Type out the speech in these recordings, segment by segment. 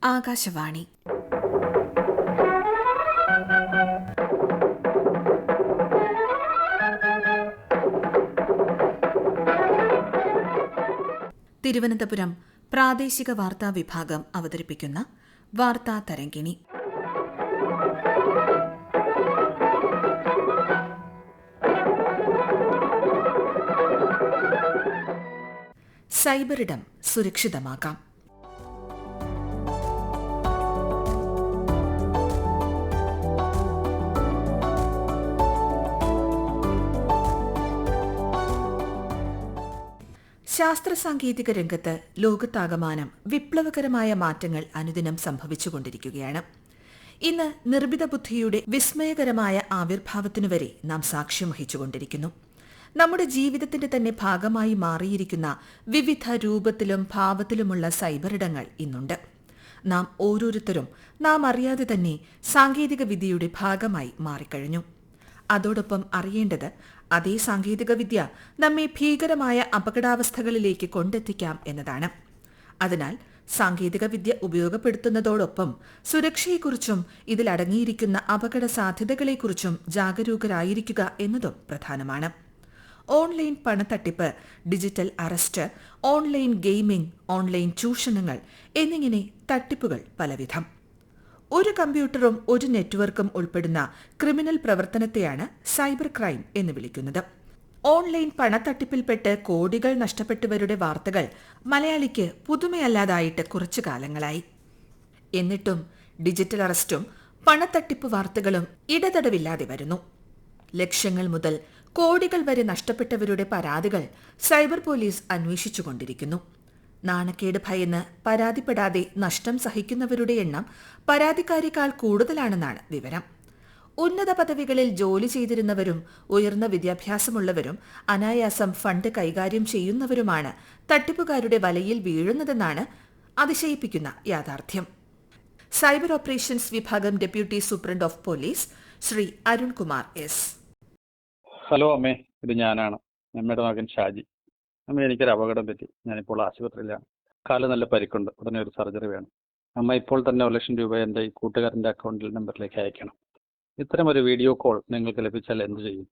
ആകാശവാണി. തിരുവനന്തപുരം പ്രാദേശിക വാർത്താ വിഭാഗം അവതരിപ്പിക്കുന്ന വാർത്താ തരംഗിണി. സൈബറിടം സുരക്ഷിതമാക്കാം. ശാസ്ത്ര സാങ്കേതിക രംഗത്ത് ലോകത്താകമാനം വിപ്ലവകരമായ മാറ്റങ്ങൾ അനുദിനം സംഭവിച്ചുകൊണ്ടിരിക്കുകയാണ്. ഇന്ന് നിർമ്മിത ബുദ്ധിയുടെ വിസ്മയകരമായ ആവിർഭാവത്തിനു വരെ നാം സാക്ഷ്യം വഹിച്ചുകൊണ്ടിരിക്കുന്നു. നമ്മുടെ ജീവിതത്തിന്റെ തന്നെ ഭാഗമായി മാറിയിരിക്കുന്ന വിവിധ രൂപത്തിലും ഭാവത്തിലുമുള്ള സൈബറിടങ്ങൾ ഇന്നുണ്ട്. നാം ഓരോരുത്തരും നാം അറിയാതെ തന്നെ സാങ്കേതിക വിദ്യയുടെ ഭാഗമായി മാറിക്കഴിഞ്ഞു. അതോടൊപ്പം അറിയേണ്ടത്, അതേ സാങ്കേതികവിദ്യ നമ്മെ ഭീകരമായ അപകടാവസ്ഥകളിലേക്ക് കൊണ്ടെത്തിക്കാം എന്നതാണ്. അതിനാൽ സാങ്കേതികവിദ്യ ഉപയോഗപ്പെടുത്തുന്നതോടൊപ്പം സുരക്ഷയെക്കുറിച്ചും ഇതിലടങ്ങിയിരിക്കുന്ന അപകട സാധ്യതകളെക്കുറിച്ചും ജാഗരൂകരായിരിക്കുക എന്നതും പ്രധാനമാണ്. ഓൺലൈൻ പണത്തട്ടിപ്പ്, digital arrest, online gaming, online ചൂഷണങ്ങൾ എന്നിങ്ങനെ തട്ടിപ്പുകൾ പലവിധം. ഒരു കമ്പ്യൂട്ടറും ഒരു നെറ്റ്വർക്കും ഉൾപ്പെടുന്ന ക്രിമിനൽ പ്രവർത്തനത്തെയാണ് സൈബർ ക്രൈം എന്ന് വിളിക്കുന്നത്. ഓൺലൈൻ പണത്തട്ടിപ്പിൽപ്പെട്ട് കോടികൾ നഷ്ടപ്പെട്ടവരുടെ വാർത്തകൾ മലയാളിക്ക് പുതുമയല്ലാതായിട്ട് കുറച്ചു കാലങ്ങളായി. എന്നിട്ടും ഡിജിറ്റൽ അറസ്റ്റും പണത്തട്ടിപ്പ് വാർത്തകളും ഇടതടവില്ലാതെ വരുന്നു. ലക്ഷങ്ങൾ മുതൽ കോടികൾ വരെ നഷ്ടപ്പെട്ടവരുടെ പരാതികൾ സൈബർ പോലീസ് അന്വേഷിച്ചുകൊണ്ടിരിക്കുന്നു. നാണക്കേട് ഭയന്ന് പരാതിപ്പെടാതെ നഷ്ടം സഹിക്കുന്നവരുടെ എണ്ണം പരാതിക്കാരെക്കാൾ കൂടുതലാണെന്നാണ് വിവരം. ഉന്നത പദവികളിൽ ജോലി ചെയ്തിരുന്നവരും ഉയർന്ന വിദ്യാഭ്യാസമുള്ളവരും അനായാസം ഫണ്ട് കൈകാര്യം ചെയ്യുന്നവരുമാണ് തട്ടിപ്പുകാരുടെ വലയിൽ വീഴുന്നതെന്നാണ് അതിശയിപ്പിക്കുന്ന യാഥാർത്ഥ്യം. സൈബർ ഓപ്പറേഷൻസ് വിഭാഗം deputy superintendent of police Shri Arunkumar S. Hello അമ്മേ, ഇത് ഞാനാണ്. അമ്മയുടെ മകൻ ഷാജി. അമ്മ, എനിക്കൊരു അപകടം പറ്റി. ഞാനിപ്പോൾ ആശുപത്രിയിലാണ്. കാല് നല്ല പരിക്കുണ്ട്. ഉടനെ ഒരു സർജറി വേണം. അമ്മ ഇപ്പോൾ തന്നെ 1 ലക്ഷം രൂപ എൻ്റെ ഈ കൂട്ടുകാരൻ്റെ അക്കൗണ്ടിൽ നമ്പറിലേക്ക് അയക്കണം. ഇത്തരമൊരു വീഡിയോ കോൾ നിങ്ങൾക്ക് ലഭിച്ചാൽ എന്ത് ചെയ്യും?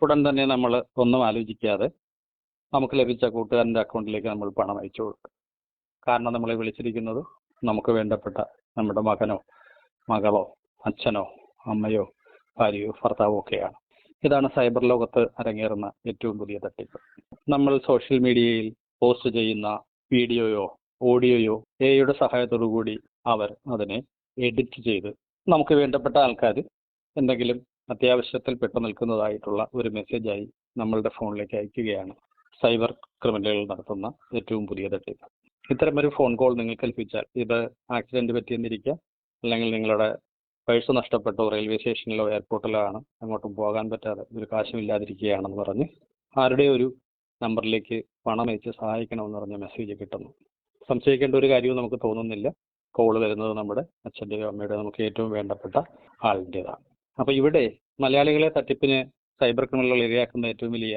ഉടൻ തന്നെ നമ്മൾ ഒന്നും ആലോചിക്കാതെ നമുക്ക് ലഭിച്ച കൂട്ടുകാരൻ്റെ അക്കൗണ്ടിലേക്ക് നമ്മൾ പണം അയച്ചു കൊടുക്കും. കാരണം നമ്മളെ വിളിച്ചിരിക്കുന്നത് നമുക്ക് വേണ്ടപ്പെട്ട നമ്മുടെ മകനോ മകളോ അച്ഛനോ അമ്മയോ ഭാര്യയോ ഭർത്താവോ ഒക്കെയാണ്. ഇതാണ് സൈബർ ലോകത്ത് അരങ്ങേറുന്ന ഏറ്റവും പുതിയ തട്ടിപ്പ്. നമ്മൾ സോഷ്യൽ മീഡിയയിൽ പോസ്റ്റ് ചെയ്യുന്ന വീഡിയോയോ ഓഡിയോയോ എയുടെ സഹായത്തോടു കൂടി അവർ അതിനെ എഡിറ്റ് ചെയ്ത് നമുക്ക് വേണ്ടപ്പെട്ട ആൾക്കാർ എന്തെങ്കിലും അത്യാവശ്യത്തിൽ പെട്ടു നിൽക്കുന്നതായിട്ടുള്ള ഒരു മെസ്സേജായി നമ്മളുടെ ഫോണിലേക്ക് അയക്കുകയാണ് സൈബർ ക്രിമിനലുകൾ നടത്തുന്ന ഏറ്റവും പുതിയ തട്ടിപ്പ്. ഇത്തരമൊരു ഫോൺ കോൾ നിങ്ങൾക്ക് ലഭിച്ചാൽ, ഇത് ആക്സിഡന്റ് പറ്റിയെന്നിരിക്കുക, അല്ലെങ്കിൽ നിങ്ങളുടെ പേഴ്സ് നഷ്ടപ്പെട്ടു, റെയിൽവേ സ്റ്റേഷനിലോ എയർപോർട്ടിലോ ആണ്, അങ്ങോട്ടും പോകാൻ പറ്റാതെ ഒരു കാശുമില്ലാതിരിക്കുകയാണെന്ന് പറഞ്ഞ് ആരുടെ ഒരു നമ്പറിലേക്ക് പണം അയച്ച് സഹായിക്കണമെന്ന് പറഞ്ഞ മെസ്സേജ് കിട്ടുന്നു. സംശയിക്കേണ്ട ഒരു കാര്യവും നമുക്ക് തോന്നുന്നില്ല. കോൾ വരുന്നത് നമ്മുടെ അച്ഛൻ്റെയോ അമ്മയുടെയോ നമുക്ക് ഏറ്റവും വേണ്ടപ്പെട്ട ആളിൻ്റെതാണ്. അപ്പോൾ ഇവിടെ മലയാളികളെ തട്ടിപ്പിന് സൈബർ ക്രിമിനലുകൾ ഇരയാക്കുന്ന ഏറ്റവും വലിയ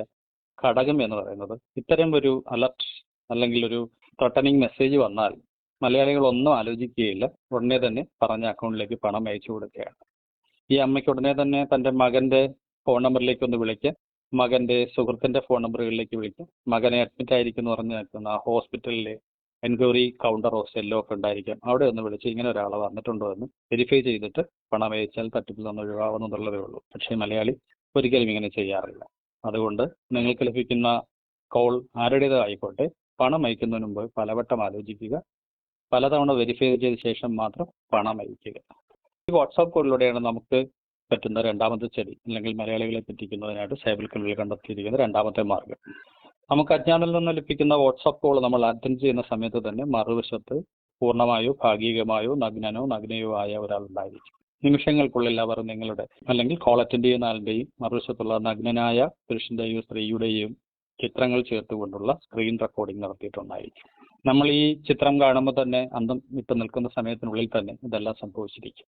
ഘടകം എന്ന് പറയുന്നത്, ഇത്തരം ഒരു അലർട്ട് അല്ലെങ്കിൽ ഒരു ത്രട്ടനിങ് മെസ്സേജ് വന്നാൽ മലയാളികൾ ഒന്നും ആലോചിക്കുകയില്ല, ഉടനെ തന്നെ പറഞ്ഞ അക്കൗണ്ടിലേക്ക് പണം അയച്ചു കൊടുക്കുകയാണ്. ഈ അമ്മയ്ക്ക് ഉടനെ തന്നെ തൻ്റെ മകൻ്റെ ഫോൺ നമ്പറിലേക്ക് ഒന്ന് വിളിക്കുക, മകൻ്റെ സുഹൃത്തിൻ്റെ ഫോൺ നമ്പറുകളിലേക്ക് വിളിക്കുക, മകനെ അഡ്മിറ്റ് ആയിരിക്കുന്നു പറഞ്ഞ് നിൽക്കുന്ന ആ ഹോസ്പിറ്റലിലെ എൻക്വയറി കൗണ്ടറോ സെല്ലോ ഒക്കെ ഉണ്ടായിരിക്കാം, അവിടെ ഒന്ന് വിളിച്ച് ഇങ്ങനെ ഒരാൾ വന്നിട്ടുണ്ടോ എന്ന് വെരിഫൈ ചെയ്തിട്ട് പണം അയച്ചാൽ തട്ടിപ്പിൽ നിന്ന് ഒഴിവാകുന്നതുള്ളതേ ഉള്ളൂ. പക്ഷേ മലയാളി ഒരിക്കലും ഇങ്ങനെ ചെയ്യാറില്ല. അതുകൊണ്ട് നിങ്ങൾക്ക് ലഭിക്കുന്ന കോൾ ആരുടേതോ ആയിക്കോട്ടെ, പണം അയക്കുന്നതിന് മുമ്പ് പലവട്ടം ആലോചിക്കുക, പലതവണ വെരിഫൈ ചെയ്ത ശേഷം മാത്രം പണം അയക്കുക. ഈ വാട്സാപ്പ് കോളിലൂടെയാണ് നമുക്ക് പറ്റുന്ന രണ്ടാമത്തെ ചെടി, അല്ലെങ്കിൽ മലയാളികളെ പറ്റിക്കുന്നതിനായിട്ട് സൈബർ ക്രിമിനൽ കണ്ടെത്തിയിരിക്കുന്ന രണ്ടാമത്തെ മാർഗം. നമുക്ക് അജ്ഞാനിൽ നിന്ന് ലഭിക്കുന്ന വാട്സാപ്പ് കോൾ നമ്മൾ അറ്റൻഡ് ചെയ്യുന്ന സമയത്ത് തന്നെ മറുവശത്ത് പൂർണ്ണമായോ ഭാഗികമായോ നഗ്നനോ നഗ്നയോ ആയ ഒരാളുണ്ടായിരിക്കും. നിമിഷങ്ങൾക്കുള്ളിൽ അവർ നിങ്ങളുടെ അല്ലെങ്കിൽ കോൾ അറ്റൻഡ് ചെയ്യുന്ന ആളുടെയും മറുവശത്തുള്ള നഗ്നനായ പുരുഷന്റെയോ സ്ത്രീയുടെയും ചിത്രങ്ങൾ ചേർത്തുകൊണ്ടുള്ള സ്ക്രീൻ റെക്കോർഡിംഗ് നടത്തിയിട്ടുണ്ടായിരിക്കും. നമ്മൾ ഈ ചിത്രം കാണുമ്പോൾ തന്നെ അന്തം വിട്ട് നിൽക്കുന്ന സമയത്തിനുള്ളിൽ തന്നെ ഇതെല്ലാം സംഭവിച്ചിരിക്കും.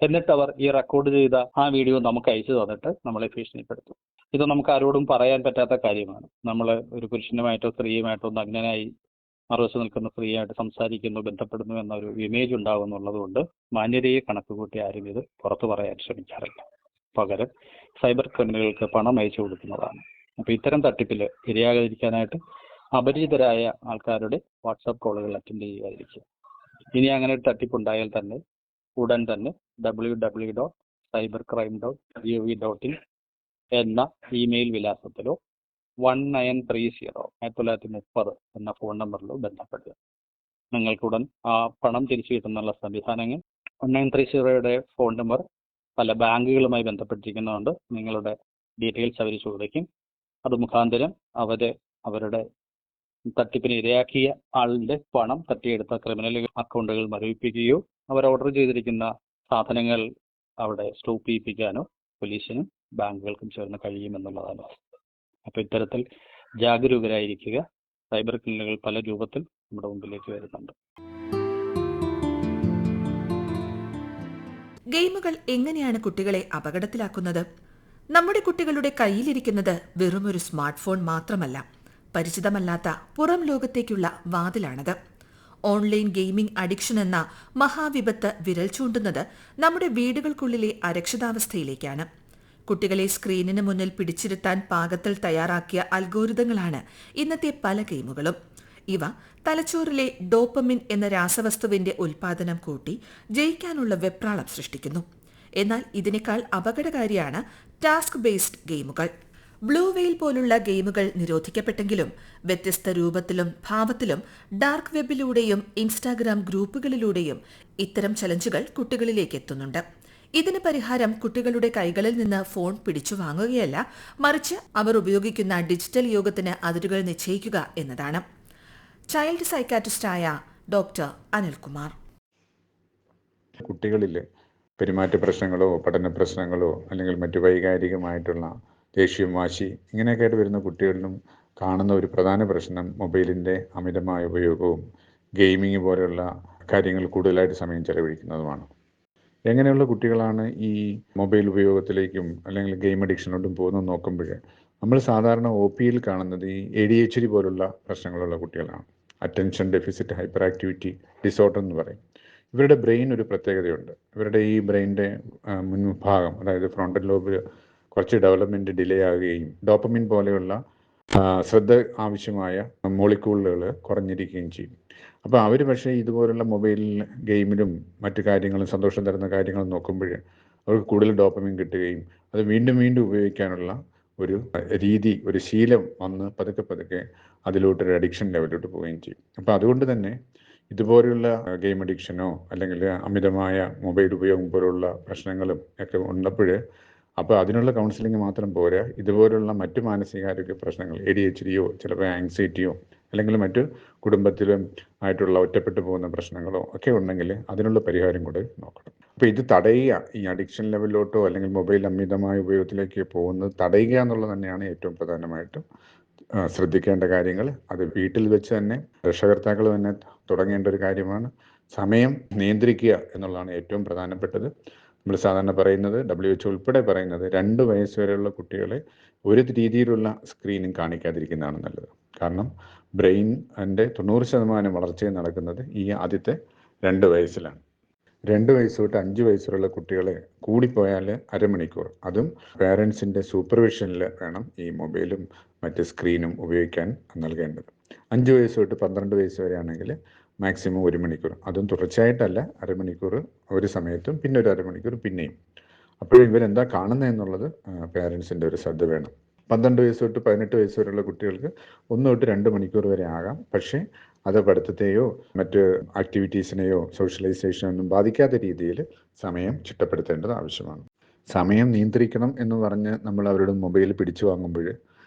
എന്നിട്ട് അവർ ഈ റെക്കോർഡ് ചെയ്ത ആ വീഡിയോ നമുക്ക് അയച്ചു തന്നിട്ട് നമ്മളെ ഭീഷണിപ്പെടുത്തും. ഇത് നമുക്ക് ആരോടും പറയാൻ പറ്റാത്ത കാര്യമാണ്. നമ്മൾ ഒരു പുരുഷനുമായിട്ടോ സ്ത്രീയുമായിട്ടോ നഗ്നനായി മറുവശത്ത് നിൽക്കുന്ന ഫ്രീ ആയിട്ട് സംസാരിക്കുന്നു, ബന്ധപ്പെടുന്നു എന്നൊരു ഇമേജ് ഉണ്ടാകുന്നുള്ളത് കൊണ്ട് മാന്യതയെ കണക്ക് കൂട്ടി ആരും ഇത് പുറത്തു പറയാൻ ശ്രമിക്കാറില്ല. പകരം സൈബർ ക്രിമിനലുകൾക്ക് പണം അയച്ചു കൊടുക്കുന്നതാണ്. അപ്പോൾ ഇത്തരം തട്ടിപ്പിൽ ഇരയാകാതിരിക്കാനായിട്ട് അപരിചിതരായ ആൾക്കാരുടെ വാട്സാപ്പ് കോളുകൾ അറ്റൻഡ് ചെയ്യാതിരിക്കുക. ഇനി അങ്ങനെ ഒരു തട്ടിപ്പുണ്ടായാൽ തന്നെ ഉടൻ തന്നെ www.cybercrime.gov.in എന്ന ഇമെയിൽ വിലാസത്തിലോ 1930 എന്ന ഫോൺ നമ്പറിലോ ബന്ധപ്പെടുക. നിങ്ങൾക്കുടൻ ആ പണം തിരിച്ചു കിട്ടുന്നുള്ള സംവിധാനങ്ങൾ 1930 ഫോൺ നമ്പർ പല ബാങ്കുകളുമായി ബന്ധപ്പെട്ടിരിക്കുന്നതുകൊണ്ട് നിങ്ങളുടെ ഡീറ്റെയിൽസ് അവർ ചോദിക്കും. അത് മുഖാന്തരം അവരുടെ തട്ടിപ്പിന് ഇരയാക്കിയ ആളിൻ്റെ പണം തട്ടിയെടുത്ത ക്രിമിനൽ അക്കൗണ്ടുകൾ മരവിപ്പിക്കുകയോ അവർ ഓർഡർ ചെയ്തിരിക്കുന്ന സാധനങ്ങൾ അവിടെ സ്റ്റോപ്പ് ചെയ്യിപ്പിക്കാനോ പോലീസിനും ബാങ്കുകൾക്കും ചേർന്ന് കഴിയുമെന്നുള്ളതാണ്. അപ്പോൾ ഇത്തരത്തിൽ ജാഗരൂകരായിരിക്കുക. സൈബർ ക്രിമിനലുകൾ പല രൂപത്തിൽ നമ്മുടെ മുമ്പിലേക്ക് വരുന്നുണ്ട്. ഗെയിമുകൾ എങ്ങനെയാണ് കുട്ടികളെ അപകടത്തിലാക്കുന്നത്? നമ്മുടെ കുട്ടികളുടെ കയ്യിലിരിക്കുന്നത് വെറുമൊരു സ്മാർട്ട് ഫോൺ മാത്രമല്ല, പരിചിതമല്ലാത്ത പുറം ലോകത്തേക്കുള്ള വാതിലാണത്. ഓൺലൈൻ ഗെയിമിംഗ് അഡിക്ഷൻ എന്ന മഹാവിപത്ത് വിരൽ ചൂണ്ടുന്നത് നമ്മുടെ വീടുകൾക്കുള്ളിലെ അരക്ഷിതാവസ്ഥയിലേക്കാണ്. കുട്ടികളെ സ്ക്രീനിന് മുന്നിൽ പിടിച്ചിരുത്താൻ പാകത്തിൽ തയ്യാറാക്കിയ അൽഗോരിതങ്ങളാണ് ഇന്നത്തെ പല ഗെയിമുകളും. ഇവ തലച്ചോറിലെ ഡോപ്പമിൻ എന്ന രാസവസ്തുവിന്റെ ഉൽപാദനം കൂട്ടി ജയിക്കാനുള്ള വെപ്രാളം സൃഷ്ടിക്കുന്നു. എന്നാൽ ഇതിനേക്കാൾ അപകടകാരിയാണ് ടാസ്ക് ബേസ്ഡ് ഗെയിമുകൾ. ബ്ലൂ വെയിൽ പോലുള്ള ഗെയിമുകൾ നിരോധിക്കപ്പെട്ടെങ്കിലും വ്യത്യസ്ത രൂപത്തിലും ഭാവത്തിലും ഡാർക്ക് വെബിലൂടെയും ഇൻസ്റ്റാഗ്രാം ഗ്രൂപ്പുകളിലൂടെയും ഇത്തരം ചലഞ്ചുകൾ കുട്ടികളിലേക്ക് എത്തുന്നുണ്ട്. ഇതിന് പരിഹാരം കുട്ടികളുടെ കൈകളിൽ നിന്ന് ഫോൺ പിടിച്ചു വാങ്ങുകയല്ല, മറിച്ച് അവർ ഉപയോഗിക്കുന്ന ഡിജിറ്റൽ യുഗത്തിന് അതിരുകൾ നിശ്ചയിക്കുക എന്നതാണ്. ചൈൽഡ് സൈക്കാട്രിസ്റ്റായ ഡോക്ടർ അനിൽകുമാർ. കുട്ടികളിൽ പെരുമാറ്റ പ്രശ്നങ്ങളോ പഠന പ്രശ്നങ്ങളോ അല്ലെങ്കിൽ മറ്റു വൈകാരികമായിട്ടുള്ള ദേഷ്യം, വാശി ഇങ്ങനെയൊക്കെ ആയിട്ട് വരുന്ന കുട്ടികളിലും കാണുന്ന ഒരു പ്രധാന പ്രശ്നം മൊബൈലിൻ്റെ അമിതമായ ഉപയോഗവും ഗെയിമിങ് പോലെയുള്ള കാര്യങ്ങൾ കൂടുതലായിട്ട് സമയം ചെലവഴിക്കുന്നതുമാണ്. എങ്ങനെയുള്ള കുട്ടികളാണ് ഈ മൊബൈൽ ഉപയോഗത്തിലേക്കും അല്ലെങ്കിൽ ഗെയിം അഡിക്ഷനോട്ടും പോകുന്നത് നോക്കുമ്പോൾ നമ്മൾ സാധാരണ OPയിൽ കാണുന്നത് ഈ ADHD പോലുള്ള പ്രശ്നങ്ങളുള്ള കുട്ടികളാണ്. Attention deficit hyper activity disorder എന്ന് പറയും. ഇവരുടെ ബ്രെയിൻ ഒരു പ്രത്യേകതയുണ്ട്. ഇവരുടെ ഈ ബ്രെയിനിൻ്റെ മുൻഭാഗം, അതായത് ഫ്രോണ്ടൽ ലോബ് കുറച്ച് ഡെവലപ്മെൻറ്റ് ഡിലേ ആകുകയും ഡോപ്പമിൻ പോലെയുള്ള ശ്രദ്ധ ആവശ്യമായ മോളിക്യൂളുകൾ കുറഞ്ഞിരിക്കുകയും ചെയ്യും. അപ്പോൾ അവർ പക്ഷേ ഇതുപോലുള്ള മൊബൈലിൽ ഗെയിമിലും മറ്റു കാര്യങ്ങളും സന്തോഷം തരുന്ന കാര്യങ്ങളും നോക്കുമ്പോൾ അവർക്ക് കൂടുതൽ ഡോപ്പമിൻ കിട്ടുകയും അത് വീണ്ടും വീണ്ടും ഉപയോഗിക്കാനുള്ള ഒരു രീതി, ഒരു ശീലം വന്ന് പതുക്കെ അതിലോട്ടൊരു അഡിക്ഷൻ ലെവലിലോട്ട് പോവുകയും ചെയ്യും. അപ്പോൾ അതുകൊണ്ട് തന്നെ ഇതുപോലെയുള്ള ഗെയിം അഡിക്ഷനോ അല്ലെങ്കിൽ അമിതമായ മൊബൈൽ ഉപയോഗം പോലുള്ള പ്രശ്നങ്ങളും ഒക്കെ ഉള്ളപ്പോൾ അപ്പോൾ അതിനുള്ള കൗൺസിലിംഗ് മാത്രം പോരാ, ഇതുപോലുള്ള മറ്റു മാനസികാരോഗ്യ പ്രശ്നങ്ങൾ ADHDയോ ചിലപ്പോൾ ആങ്സൈറ്റിയോ അല്ലെങ്കിൽ മറ്റു കുടുംബത്തിലും ആയിട്ടുള്ള ഒറ്റപ്പെട്ടു പോകുന്ന പ്രശ്നങ്ങളോ ഒക്കെ ഉണ്ടെങ്കിൽ അതിനുള്ള പരിഹാരം കൂടെ നോക്കണം. അപ്പോൾ ഇത് തടയുക, ഈ അഡിക്ഷൻ ലെവലിലോട്ടോ അല്ലെങ്കിൽ മൊബൈൽ അമിതമായ ഉപയോഗത്തിലേക്ക് പോകുന്നത് തടയുക എന്നുള്ളത് തന്നെയാണ് ഏറ്റവും പ്രധാനമായിട്ടും ശ്രദ്ധിക്കേണ്ട കാര്യങ്ങൾ. അത് വീട്ടിൽ വെച്ച് തന്നെ രക്ഷകർത്താക്കൾ തന്നെ തുടങ്ങേണ്ട ഒരു കാര്യമാണ്. സമയം നിയന്ത്രിക്കുക എന്നുള്ളതാണ് ഏറ്റവും പ്രധാനപ്പെട്ടത്. നമ്മൾ സാധാരണ പറയുന്നത്, WHO ഉൾപ്പെടെ പറയുന്നത് 2 വയസ്സ് വരെയുള്ള കുട്ടികളെ ഒരു രീതിയിലുള്ള സ്ക്രീനിങ് കാണിക്കാതിരിക്കുന്നതാണ് നല്ലത്. കാരണം ബ്രെയിൻ അതിൻ്റെ 90% വളർച്ചയും നടക്കുന്നത് ഈ ആദ്യത്തെ 2 വയസ്സിലാണ്. 2 വയസ്സ് തൊട്ട് 5 വയസ്സ് വരെയുള്ള കുട്ടികളെ കൂടിപ്പോയാൽ അരമണിക്കൂർ, അതും പേരൻസിൻ്റെ സൂപ്പർവിഷനിൽ വേണം ഈ മൊബൈലും മറ്റ് സ്ക്രീനും ഉപയോഗിക്കാൻ നൽകേണ്ടത്. 5 വയസ്സ് തൊട്ട് 12 വയസ്സ് വരെ ആണെങ്കിൽ മാക്സിമം 1 മണിക്കൂർ, അതും തുടർച്ചയായിട്ടല്ല, അരമണിക്കൂർ ഒരു സമയത്തും പിന്നെ ഒരു അരമണിക്കൂർ പിന്നെയും. അപ്പോൾ ഇവരെന്താ കാണുന്നത് എന്നുള്ളത് പേരൻസിൻ്റെ ഒരു ശ്രദ്ധ വേണം. 12 വയസ്സ് തൊട്ട് 18 വയസ്സ് വരെയുള്ള കുട്ടികൾക്ക് 1 തൊട്ട് 2 മണിക്കൂർ വരെ ആകാം. പക്ഷേ അത് പഠിത്തത്തെയോ മറ്റ് ആക്ടിവിറ്റീസിനെയോ സോഷ്യലൈസേഷനോ ഒന്നും ബാധിക്കാത്ത രീതിയിൽ സമയം ചിട്ടപ്പെടുത്തേണ്ടത് ആവശ്യമാണ്. സമയം നിയന്ത്രിക്കണം എന്ന് പറഞ്ഞ് നമ്മൾ അവരുടെ മൊബൈൽ പിടിച്ചു വാങ്ങുമ്പോൾ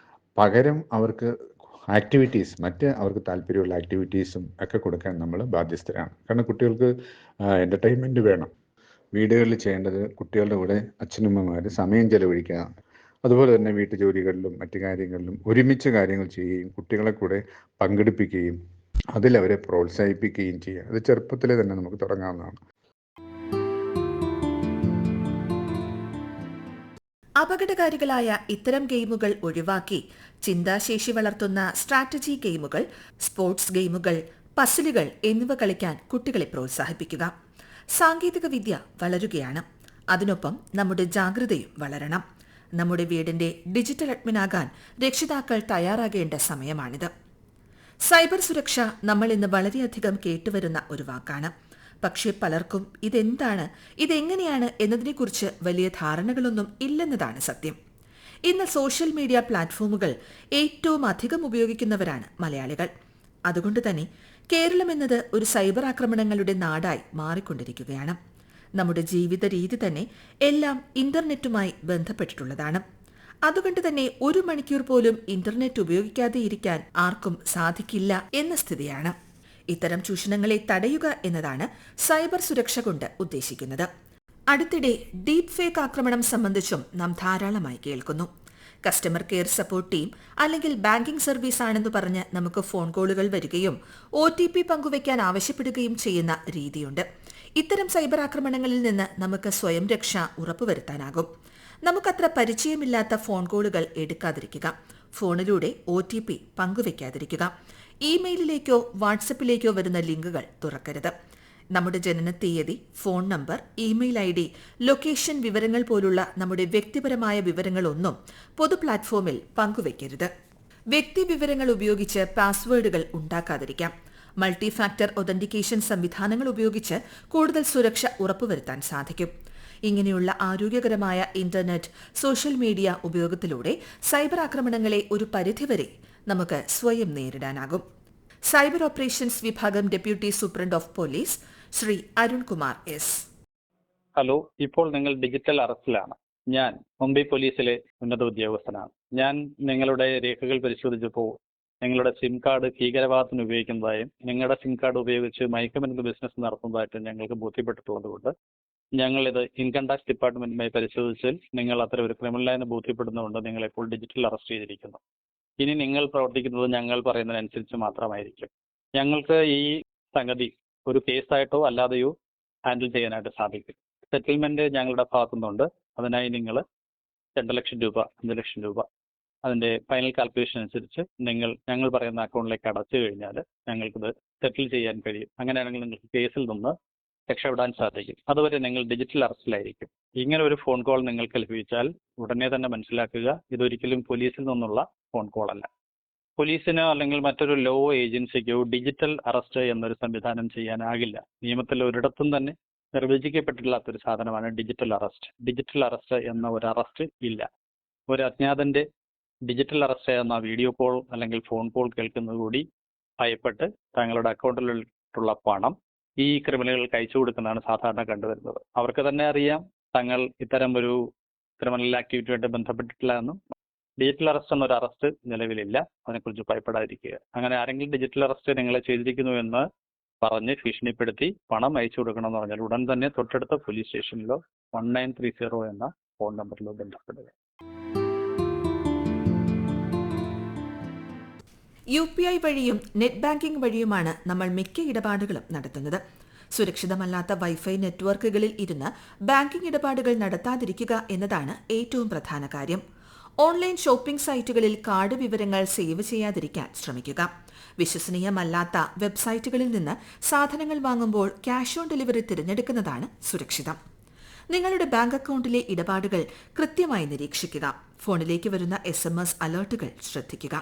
പകരം അവർക്ക് ആക്ടിവിറ്റീസ്, മറ്റ് അവർക്ക് താല്പര്യമുള്ള ആക്ടിവിറ്റീസും ഒക്കെ കൊടുക്കാൻ നമ്മൾ ബാധ്യസ്ഥരാണ്. കാരണം കുട്ടികൾക്ക് എൻ്റർടൈൻമെൻറ്റ് വേണം. വീടുകളിൽ ചെയ്യേണ്ടത് കുട്ടികളുടെ കൂടെ അച്ഛനമ്മമാർ സമയം ചെലവഴിക്കുക, അതുപോലെ തന്നെ വീട്ടുജോലികളിലും മറ്റു കാര്യങ്ങളിലും ഒരുമിച്ച് കാര്യങ്ങൾ ചെയ്യുകയും കുട്ടികളെ കൂടെ പങ്കെടുപ്പിക്കുകയും അതിലവരെ പ്രോത്സാഹിപ്പിക്കുകയും ചെയ്യുക. അത് ചെറുപ്പത്തിലെ തന്നെ നമുക്ക് തുടങ്ങാവുന്നതാണ്. അപകടകാരികളായ ഇത്തരം ഗെയിമുകൾ ഒഴിവാക്കി ചിന്താശേഷി വളർത്തുന്ന സ്ട്രാറ്റജി ഗെയിമുകൾ, സ്പോർട്സ് ഗെയിമുകൾ, പസിലുകൾ എന്നിവ കളിക്കാൻ കുട്ടികളെ പ്രോത്സാഹിപ്പിക്കുക. സാങ്കേതിക വിദ്യ വളരുകയാണ്, അതിനൊപ്പം നമ്മുടെ ജാഗ്രതയും വളരണം. നമ്മുടെ വീടിന്റെ ഡിജിറ്റൽ അഡ്മിനാകാൻ രക്ഷിതാക്കൾ തയ്യാറാകേണ്ട സമയമാണിത്. സൈബർ സുരക്ഷ നമ്മൾ ഇന്ന് വളരെയധികം കേട്ടുവരുന്ന ഒരു വാക്കാണ്. പക്ഷേ പലർക്കും ഇതെന്താണ്, ഇതെങ്ങനെയാണ് എന്നതിനെക്കുറിച്ച് വലിയ ധാരണകളൊന്നും ഇല്ലെന്നതാണ് സത്യം. ഇന്ന് സോഷ്യൽ മീഡിയ പ്ലാറ്റ്ഫോമുകൾ ഏറ്റവും അധികം ഉപയോഗിക്കുന്നവരാണ് മലയാളികൾ. അതുകൊണ്ട് തന്നെ കേരളം എന്നത് ഒരു സൈബർ ആക്രമണങ്ങളുടെ നാടായി മാറിക്കൊണ്ടിരിക്കുകയാണ്. നമ്മുടെ ജീവിത രീതി തന്നെ എല്ലാം ഇന്റർനെറ്റുമായി ബന്ധപ്പെട്ടിട്ടുള്ളതാണ്. അതുകൊണ്ട് തന്നെ 1 മണിക്കൂർ പോലും ഇന്റർനെറ്റ് ഉപയോഗിക്കാതെ ഇരിക്കാൻ ആർക്കും സാധിക്കില്ല എന്ന സ്ഥിതിയാണ്. ഇത്തരം ചൂഷണങ്ങളെ തടയുക എന്നതാണ് സൈബർ സുരക്ഷ കൊണ്ട് ഉദ്ദേശിക്കുന്നത്. അടുത്തിടെ ഡീപ് ഫേക്ക് ആക്രമണം സംബന്ധിച്ചും നാം ധാരാളമായി കേൾക്കുന്നു. കസ്റ്റമർ കെയർ സപ്പോർട്ട് ടീം അല്ലെങ്കിൽ ബാങ്കിംഗ് സർവീസ് ആണെന്ന് പറഞ്ഞ് നമുക്ക് ഫോൺ കോളുകൾ വരികയും OTP പങ്കുവയ്ക്കാൻ ആവശ്യപ്പെടുകയും ചെയ്യുന്ന രീതിയുണ്ട്. ഇത്തരം സൈബർ ആക്രമണങ്ങളിൽ നിന്ന് നമുക്ക് സ്വയം രക്ഷ ഉറപ്പുവരുത്താനാകും. നമുക്കത്ര പരിചയമില്ലാത്ത ഫോൺ കോളുകൾ എടുക്കാതിരിക്കുക. ഫോണിലൂടെ OTP പങ്കുവയ്ക്കാതിരിക്കുക. ഇമെയിലിലേക്കോ വാട്സപ്പിലേക്കോ വരുന്ന ലിങ്കുകൾ തുറക്കരുത്. നമ്മുടെ ജനന തീയതി, phone number, email ID, location വിവരങ്ങൾ പോലുള്ള നമ്മുടെ വ്യക്തിപരമായ വിവരങ്ങളൊന്നും പൊതു പ്ലാറ്റ്ഫോമിൽ പങ്കുവയ്ക്കരുത്. വ്യക്തി വിവരങ്ങൾ ഉപയോഗിച്ച് പാസ്വേഡുകൾ ഉണ്ടാക്കാതിരിക്കാം. മൾട്ടി ഫാക്ടർ ഒതന്റിക്കേഷൻ സംവിധാനങ്ങൾ ഉപയോഗിച്ച് കൂടുതൽ സുരക്ഷ ഉറപ്പുവരുത്താൻ സാധിക്കും. ഇങ്ങനെയുള്ള ആരോഗ്യകരമായ ഇന്റർനെറ്റ്, സോഷ്യൽ മീഡിയ ഉപയോഗത്തിലൂടെ സൈബർ ആക്രമണങ്ങളെ ഒരു പരിധിവരെ നമുക്ക് സ്വയം നേരിടാനാകും. സൈബർ ഓപ്പറേഷൻസ് വിഭാഗം deputy superintendent of police Shri Arunkumar S. Hello, ഇപ്പോൾ നിങ്ങൾ ഡിജിറ്റൽ അറസ്റ്റിലാണ്. ഞാൻ മുംബൈ പോലീസിലെ ഉന്നത ഉദ്യോഗസ്ഥനാണ്. ഞാൻ നിങ്ങളുടെ രേഖകൾ പരിശോധിച്ചപ്പോൾ നിങ്ങളുടെ സിം കാർഡ് ഭീകരവാദത്തിന് ഉപയോഗിക്കുന്നതായും നിങ്ങളുടെ സിം കാർഡ് ഉപയോഗിച്ച് മയക്കുമരുന്ന് ബിസിനസ് നടത്തുന്നതായിട്ടും ഞങ്ങൾക്ക് ബോധ്യപ്പെട്ടിട്ടുള്ളതുകൊണ്ട് ഞങ്ങളിത് ഇൻകം ടാക്സ് ഡിപ്പാർട്ട്മെന്റുമായി പരിശോധിച്ചാൽ നിങ്ങൾ അത്തരം ഒരു ക്രിമിനലായെന്ന് ബോധ്യപ്പെടുന്നതുകൊണ്ട് നിങ്ങളെ ഇപ്പോൾ ഡിജിറ്റൽ അറസ്റ്റ് ചെയ്തിരിക്കുന്നു. ഇനി നിങ്ങൾ പ്രവർത്തിക്കുന്നത് ഞങ്ങൾ പറയുന്നതിനനുസരിച്ച് മാത്രമായിരിക്കും. ഞങ്ങൾക്ക് ഈ സംഗതി ഒരു കേസായിട്ടോ അല്ലാതെയോ ഹാൻഡിൽ ചെയ്യാനായിട്ട് സാധിക്കും. സെറ്റിൽമെന്റ് ഞങ്ങളുടെ ഭാഗത്തുനിന്നുണ്ട്. അതിനായി നിങ്ങൾ 2 ലക്ഷം രൂപ, 5 ലക്ഷം രൂപ അതിന്റെ ഫൈനൽ കാൽക്കുലേഷൻ അനുസരിച്ച് ഞങ്ങൾ പറയുന്ന അക്കൗണ്ടിലേക്ക് അടച്ചു കഴിഞ്ഞാൽ ഞങ്ങൾക്കിത് സെറ്റിൽ ചെയ്യാൻ കഴിയും. അങ്ങനെയാണെങ്കിൽ നിങ്ങൾക്ക് കേസിൽ നിന്ന് രക്ഷപ്പെടാൻ സാധിക്കും. അതുവരെ നിങ്ങൾ ഡിജിറ്റൽ അറസ്റ്റിലായിരിക്കും. ഇങ്ങനെ ഒരു ഫോൺ കോൾ നിങ്ങൾക്ക് ലഭിച്ചാൽ ഉടനെ തന്നെ മനസ്സിലാക്കുക, ഇതൊരിക്കലും പോലീസിൽ നിന്നുള്ള ഫോൺ കോൾ അല്ല. പോലീസിനോ അല്ലെങ്കിൽ മറ്റൊരു ലോ ഏജൻസിക്കോ ഡിജിറ്റൽ അറസ്റ്റ് എന്നൊരു സംവിധാനം ചെയ്യാനാകില്ല. നിയമത്തിൽ ഒരിടത്തും തന്നെ നിർവചിക്കപ്പെട്ടിട്ടില്ലാത്തൊരു സാധനമാണ് ഡിജിറ്റൽ അറസ്റ്റ്. ഡിജിറ്റൽ അറസ്റ്റ് എന്ന ഒരു അറസ്റ്റ് ഇല്ല. ഒരു അജ്ഞാതന്റെ ഡിജിറ്റൽ അറസ്റ്റ് എന്ന വീഡിയോ കോൾ അല്ലെങ്കിൽ ഫോൺ കോൾ കേൾക്കുന്നത് കൂടി ഭയപ്പെട്ട് തങ്ങളുടെ അക്കൗണ്ടിലുള്ള പണം ഈ ക്രിമിനലുകൾക്ക് അയച്ചു കൊടുക്കുന്നതാണ് സാധാരണ കണ്ടുവരുന്നത്. അവർക്ക് തന്നെ അറിയാം തങ്ങൾ ഇത്തരം ഒരു ക്രിമിനൽ ആക്ടിവിറ്റിയായിട്ട് ബന്ധപ്പെട്ടിട്ടില്ല എന്നും. ഡിജിറ്റൽ അറസ്റ്റ് എന്നൊരു അറസ്റ്റ് നിലവിലില്ല. അതിനെക്കുറിച്ച് ഭയപ്പെടാതിരിക്കുക. അങ്ങനെ ആരെങ്കിലും ഡിജിറ്റൽ അറസ്റ്റ് നിങ്ങളെ ചെയ്തിരിക്കുന്നു എന്ന് പറഞ്ഞ് ഭീഷണിപ്പെടുത്തി പണം അയച്ചു കൊടുക്കണമെന്ന് പറഞ്ഞാൽ ഉടൻ തന്നെ തൊട്ടടുത്ത പോലീസ് സ്റ്റേഷനിലോ 1930 എന്ന ഫോൺ നമ്പറിലോ ബന്ധപ്പെടുക. UPI വഴിയും നെറ്റ് ബാങ്കിംഗ് വഴിയുമാണ് നമ്മൾ മിക്ക ഇടപാടുകളും നടത്തുന്നത്. സുരക്ഷിതമല്ലാത്ത വൈഫൈ നെറ്റ്വർക്കുകളിൽ ഇരുന്ന് ബാങ്കിംഗ് ഇടപാടുകൾ നടത്താതിരിക്കുക എന്നതാണ് ഏറ്റവും പ്രധാന കാര്യം. ഓൺലൈൻ ഷോപ്പിംഗ് സൈറ്റുകളിൽ കാർഡ് വിവരങ്ങൾ സേവ് ചെയ്യാതിരിക്കാൻ ശ്രമിക്കുക. വിശ്വസനീയമല്ലാത്ത വെബ്സൈറ്റുകളിൽ നിന്ന് സാധനങ്ങൾ വാങ്ങുമ്പോൾ ക്യാഷ് ഓൺ ഡെലിവറി തിരഞ്ഞെടുക്കുന്നതാണ് സുരക്ഷിതം. നിങ്ങളുടെ ബാങ്ക് അക്കൗണ്ടിലെ ഇടപാടുകൾ കൃത്യമായി നിരീക്ഷിക്കുക. ഫോണിലേക്ക് വരുന്ന SMS അലർട്ടുകൾ ശ്രദ്ധിക്കുക.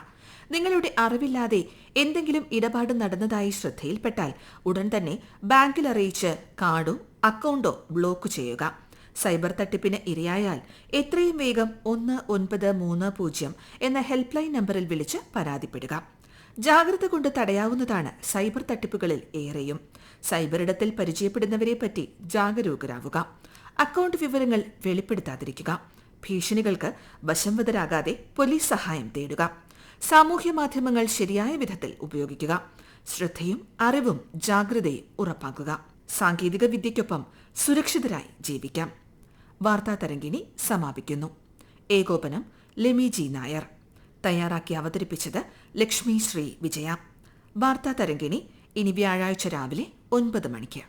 നിങ്ങളുടെ അറിവില്ലാതെ എന്തെങ്കിലും ഇടപാട് നടന്നതായി ശ്രദ്ധയിൽപ്പെട്ടാൽ ഉടൻ തന്നെ ബാങ്കിൽ അറിയിച്ച് കാർഡോ അക്കൗണ്ടോ ബ്ലോക്ക് ചെയ്യുക. സൈബർ തട്ടിപ്പിന് ഇരയായാൽ എത്രയും വേഗം 1930 എന്ന ഹെൽപ്പ് ലൈൻ നമ്പറിൽ വിളിച്ച് പരാതിപ്പെടുക. ജാഗ്രത കൊണ്ട് തടയാവുന്നതാണ് സൈബർ തട്ടിപ്പുകളിൽ ഏറെയും. സൈബർ ഇടത്തിൽ പരിചയപ്പെടുന്നവരെ പറ്റി ജാഗരൂകരാവുക. അക്കൗണ്ട് വിവരങ്ങൾ വെളിപ്പെടുത്താതിരിക്കുക. ഭീഷണികൾക്ക് വശംവദരാകാതെ പോലീസ് സഹായം തേടുക. സാമൂഹ്യ മാധ്യമങ്ങൾ ശരിയായ വിധത്തിൽ ഉപയോഗിക്കുക. ശ്രദ്ധയും അറിവും ജാഗ്രതയും ഉറപ്പാക്കുക. സാങ്കേതിക വിദ്യയ്ക്കൊപ്പം സുരക്ഷിതരായി ജീവിക്കാം. വാർത്താ തരംഗിണി സമാപിക്കുന്നു. ഏകോപനം ലെമി ജി നായർ. തയ്യാറാക്കി അവതരിപ്പിച്ചത് ലക്ഷ്മി ശ്രീ വിജയ. വാർത്താ തരംഗിണി ഇനി വ്യാഴാഴ്ച രാവിലെ 9 മണിക്ക്.